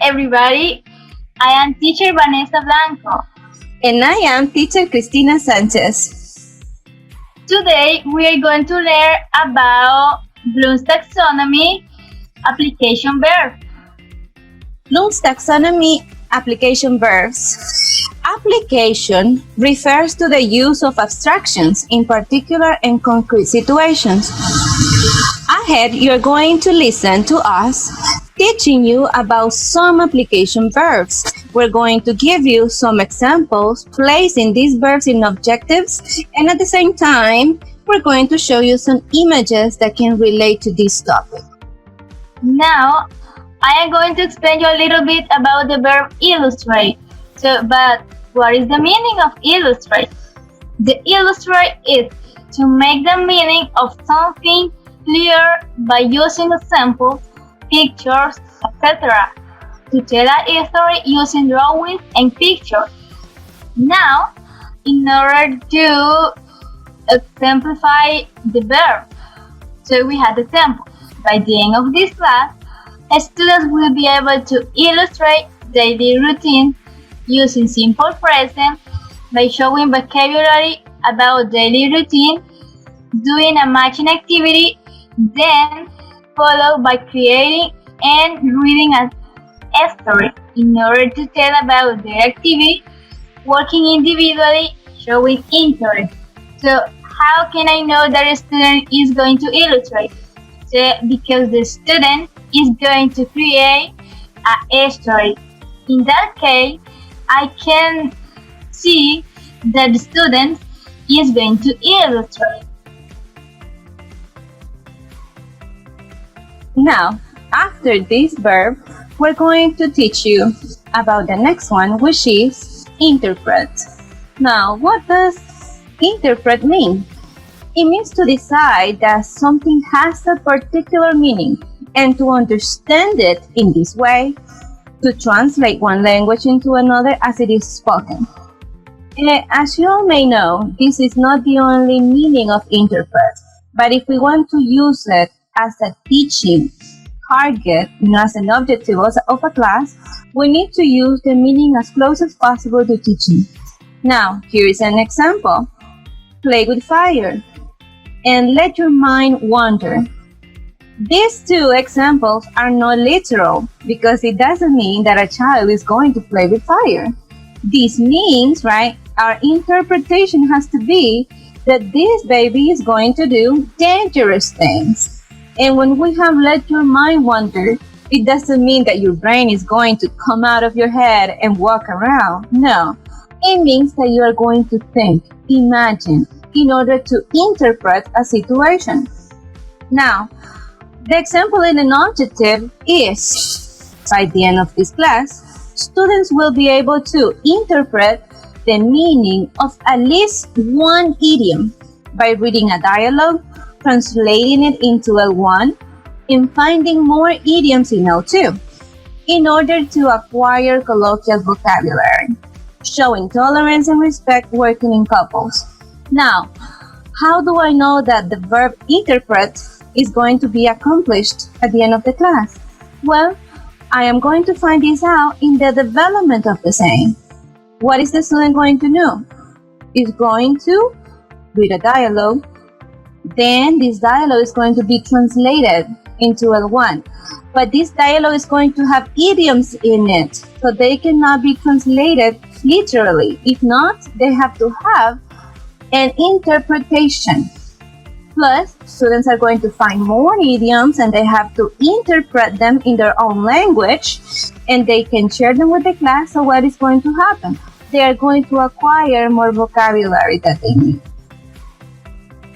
everybody. I am teacher Vanessa Blanco. And I am teacher Cristina Sanchez. Today we are going to learn about Bloom's taxonomy application verb. Bloom's taxonomy application verbs. Application refers to the use of abstractions in particular and concrete situations. Ahead, you're going to listen to us teaching you about some application verbs. We're going to give you some examples, placing these verbs in objectives, and at the same time, we're going to show you some images that can relate to this topic. Now, I am going to explain you a little bit about the verb illustrate. But what is the meaning of illustrate? The illustrate is to make the meaning of something clear by using examples, pictures, etc. To tell a story using drawings and pictures. Now, in order to exemplify the verb, so we have the example. By the end of this class, students will be able to illustrate daily routine using simple present by showing vocabulary about daily routine, doing a matching activity, then followed by creating and reading a story in order to tell about their activity, working individually, showing interest. So how can I know that a student is going to illustrate? Because the student is going to create a story. In that case, I can see that the student is going to illustrate. Now, after this verb, we're going to teach you about the next one, which is interpret. Now, what does interpret mean? It means to decide that something has a particular meaning and to understand it in this way, to translate one language into another as it is spoken. As you all may know, this is not the only meaning of interpret, but if we want to use it as a teaching target, as an objective of a class, we need to use the meaning as close as possible to teaching. Now, here is an example. Play with fire and let your mind wander. These two examples are not literal because it doesn't mean that a child is going to play with fire. This means, right, our interpretation has to be that this baby is going to do dangerous things. And when we have let your mind wander, it doesn't mean that your brain is going to come out of your head and walk around. No, it means that you are going to think, imagine, in order to interpret a situation. Now, the example in an objective is, by the end of this class, students will be able to interpret the meaning of at least one idiom by reading a dialogue, translating it into L1, and finding more idioms in L2 in order to acquire colloquial vocabulary, showing tolerance and respect working in couples. Now, how do I know that the verb interpret is going to be accomplished at the end of the class? Well, I am going to find this out in the development of the same. What is the student going to do? Is going to read a dialogue, then this dialogue is going to be translated into L1. But this dialogue is going to have idioms in it, so they cannot be translated literally. If not, they have to have an interpretation. Plus, students are going to find more idioms and they have to interpret them in their own language and they can share them with the class. So what is going to happen? They are going to acquire more vocabulary that they need.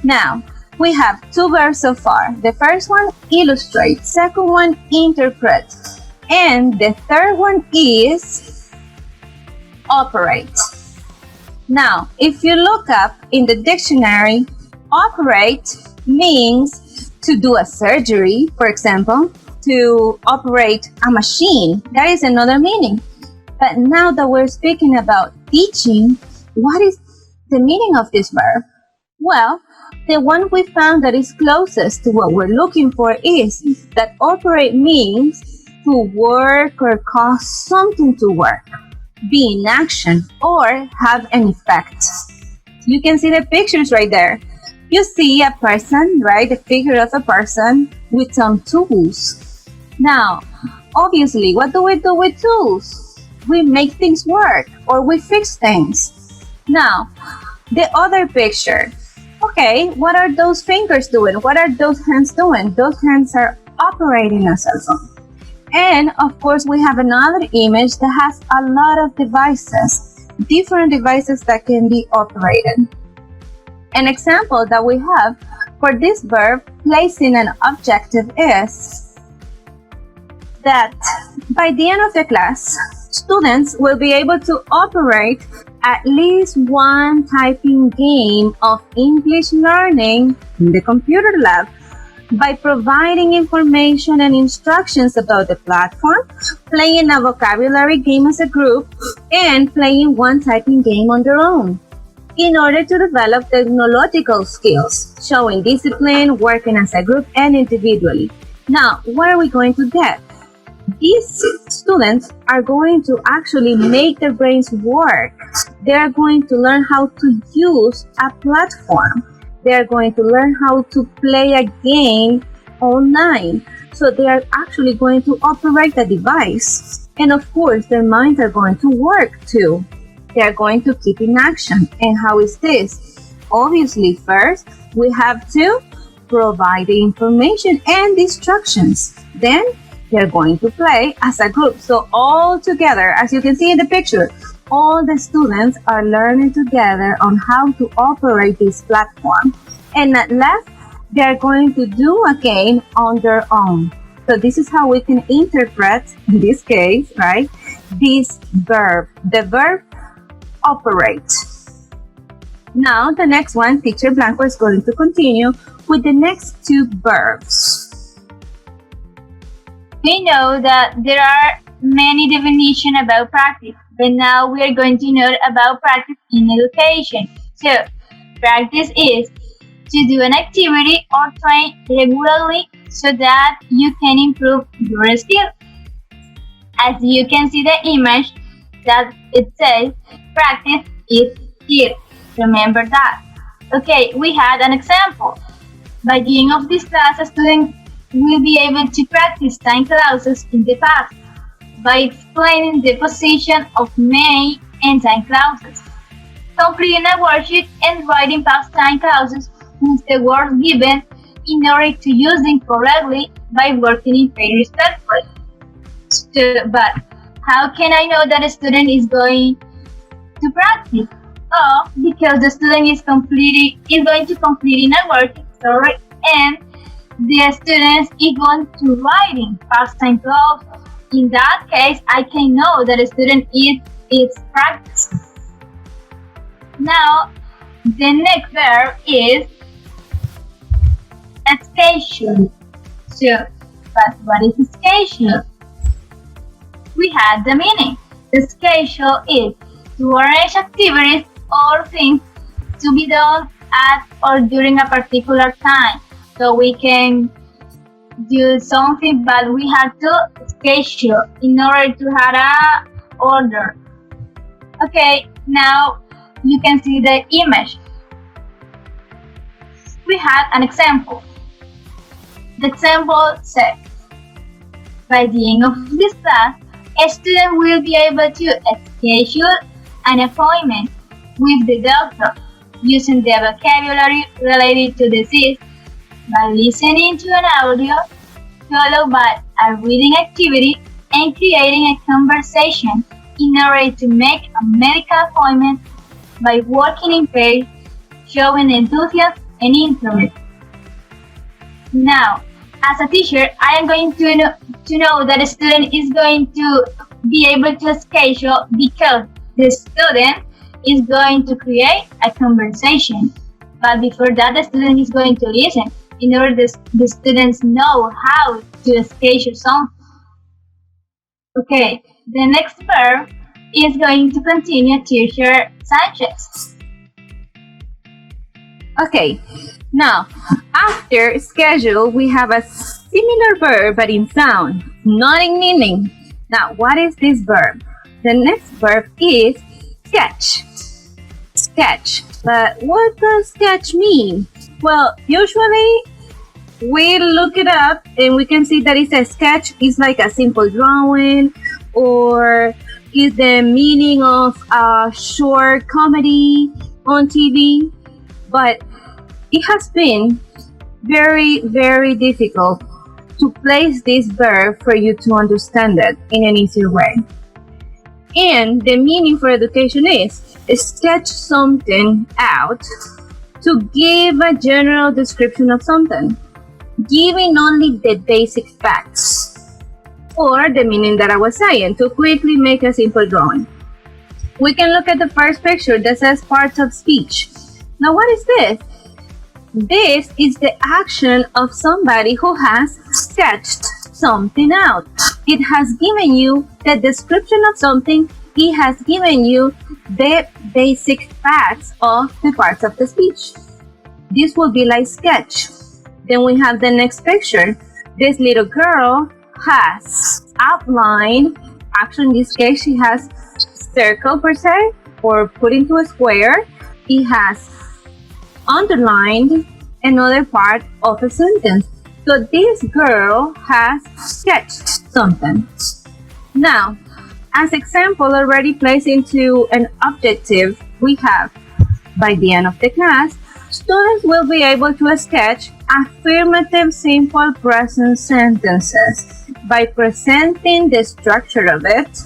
Now, we have two verbs so far. The first one, illustrate. Second one, interpret. And the third one is operate. Now, if you look up in the dictionary, operate means to do a surgery, for example, to operate a machine. That is another meaning. But now that we're speaking about teaching, what is the meaning of this verb? Well, the one we found that is closest to what we're looking for is that operate means to work or cause something to work, be in action, or have an effect. You can see the pictures right there. You see a person, right? The figure of a person with some tools. Now, obviously, what do we do with tools? We make things work or we fix things. Now, the other picture. Okay, what are those fingers doing? What are those hands doing? Those hands are operating a cell phone. And of course, we have another image that has a lot of devices, different devices that can be operated. An example that we have for this verb, placing an objective, is that by the end of the class, students will be able to operate at least one typing game of English learning in the computer lab by providing information and instructions about the platform, playing a vocabulary game as a group, and playing one typing game on their own, in order to develop technological skills, showing discipline, working as a group and individually. Now, what are we going to get? These students are going to actually make their brains work. They are going to learn how to use a platform. They are going to learn how to play a game online. So they are actually going to operate a device. And of course, their minds are going to work too. They are going to keep in action. And how is this? Obviously, first, we have to provide the information and instructions. Then, they're going to play as a group. So all together, as you can see in the picture, all the students are learning together on how to operate this platform. And at last, they're going to do a game on their own. So this is how we can interpret, in this case, right, this verb. The verb operate. Now, the next one, Teacher Blanco is going to continue with the next two verbs. We know that there are many definitions about practice, but now we are going to know about practice in education. So, practice is to do an activity or train regularly so that you can improve your skills. As you can see the image that it says, practice is skill. Remember that. Okay, we had an example. By the end of this class, a student will be able to practice time clauses in the past by explaining the position of main and time clauses, completing a worksheet and writing past time clauses with the words given in order to use them correctly by working in very respectfully. But how can I know that a student is going to practice? Oh, because the student is going to complete a worksheet, and the student is going to writing past time clauses. In that case, I can know that a student is practicing. Now, the next verb is schedule. So, but what is schedule? We had the meaning. The schedule is to arrange activities or things to be done at or during a particular time. So we can do something, but we have to schedule in order to have an order. Okay, now you can see the image. We have an example. The example says, by the end of this class, a student will be able to schedule an appointment with the doctor using the vocabulary related to disease by listening to an audio followed by a reading activity and creating a conversation in order to make a medical appointment by working in pairs, showing enthusiasm and interest. Now, as a teacher, I am going to know that a student is going to be able to schedule because the student is going to create a conversation. But before that, the student is going to listen in order the students know how to schedule something. Okay, the next verb is going to continue Teacher Sanchez. Okay, now after schedule we have a similar verb but in sound. not in meaning. Now, what is this verb? The next verb is sketch. Sketch. But what does sketch mean? Well, usually we look it up and we can see that it's a sketch. It's like a simple drawing, or is the meaning of a short comedy on TV. But it has been very, very difficult to place this verb for you to understand it in an easier way. And the meaning for education is sketch something out to give a general description of something, giving only the basic facts, or the meaning that I was saying, to quickly make a simple drawing. We can look at the first picture that says parts of speech. Now, what is this? This is the action of somebody who has sketched something out. It has given you the description of something. It has given you the basic facts of the parts of the speech. This will be like sketch. Then we have the next picture. This little girl has outlined, actually in this case she has circle per se, or put into a square. It has underlined another part of a sentence. So this girl has sketched something. Now, as example already placed into an objective, we have, by the end of the class, students will be able to sketch affirmative simple present sentences by presenting the structure of it,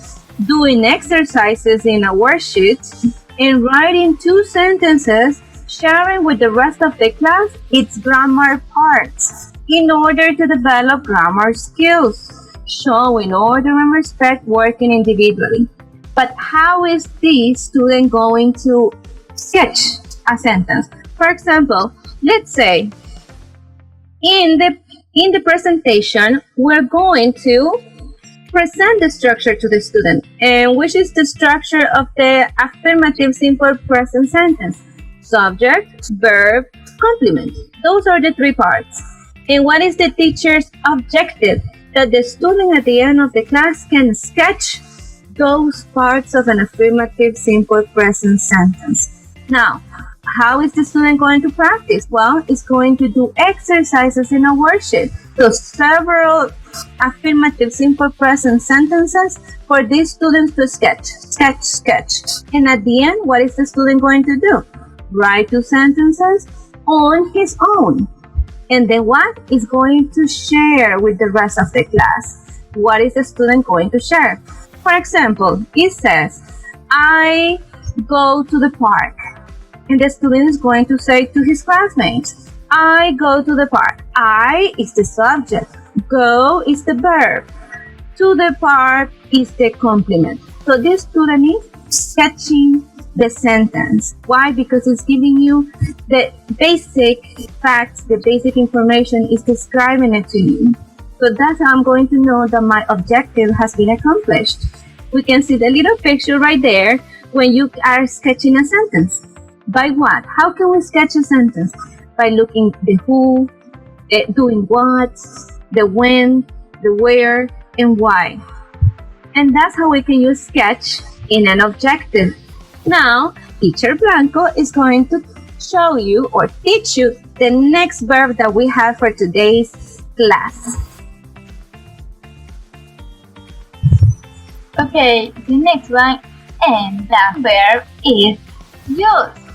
doing exercises in a worksheet, and writing 2 sentences, sharing with the rest of the class its grammar parts in order to develop grammar skills, showing order and respect, working individually. But how is this student going to sketch a sentence? For example, let's say in the presentation, we're going to present the structure to the student, and which is the structure of the affirmative simple present sentence: subject, verb, complement. Those are the 3 parts. And what is the teacher's objective? That the student at the end of the class can sketch those parts of an affirmative simple present sentence. Now, how is the student going to practice? Well, it's going to do exercises in a worksheet. So several affirmative simple present sentences for these students to sketch. And at the end, what is the student going to do? Write 2 sentences on his own. And then what is going to share with the rest of the class? What is the student going to share? For example, it says, I go to the park. And the student is going to say to his classmates, I go to the park. I is the subject. Go is the verb. To the park is the complement. So this student is sketching the sentence. Why? Because it's giving you the basic facts, the basic information, is describing it to you. So that's how I'm going to know that my objective has been accomplished. We can see the little picture right there when you are sketching a sentence. By what? How can we sketch a sentence? By looking the who, doing what, the when, the where, and why. And that's how we can use sketch in an objective. Now, Teacher Blanco is going to show you or teach you the next verb that we have for today's class. Okay, the next one, and the verb is use.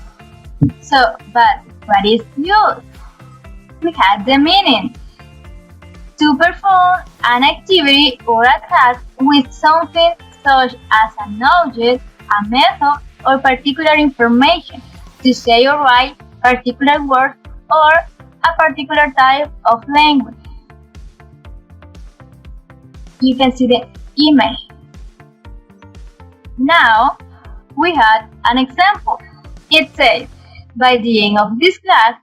So, but what is use? We have the meaning: to perform an activity or a task with something such as an object, a method, or particular information, to say or write particular words or a particular type of language. You can see the image. Now, we had an example. It says, by the end of this class,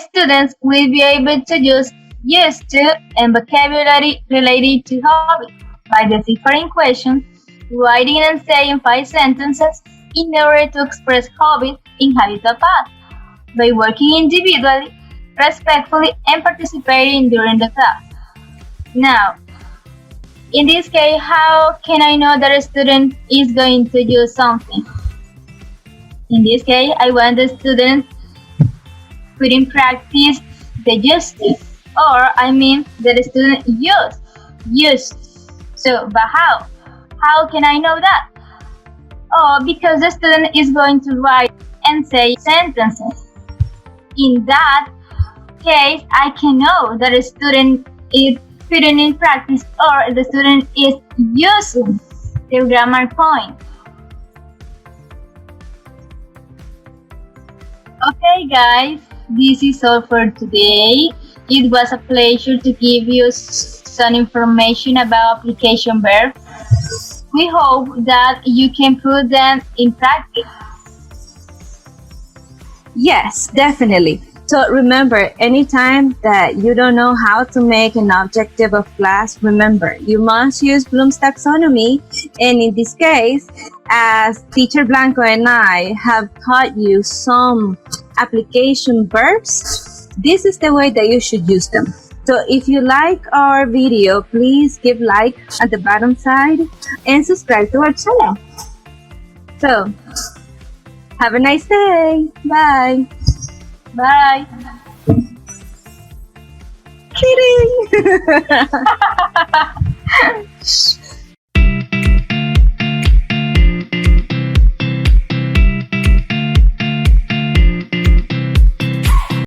students will be able to use used to and vocabulary related to hobbies by deciphering questions, writing and saying 5 sentences in order to express hobbies in habitual paths, by working individually, respectfully, and participating during the class. Now, In this case, how can I know that a student is going to use something? In this case, I want the student put in practice the used to, or I mean that the student used. So, but how? How can I know that? Oh, because the student is going to write and say sentences. In that case, I can know that a student is putting in practice or the student is using the grammar point. Okay, guys, this is all for today. It was a pleasure to give you some information about application verbs. We hope that you can put them in practice. Yes, definitely. So remember, anytime that you don't know how to make an objective of class, remember, you must use Bloom's taxonomy. And in this case, as teacher Blanco and I have taught you some application verbs, this is the way that you should use them. So if you like our video, please give like at the bottom side and subscribe to our channel. So have a nice day. Bye. Bye. Kidding.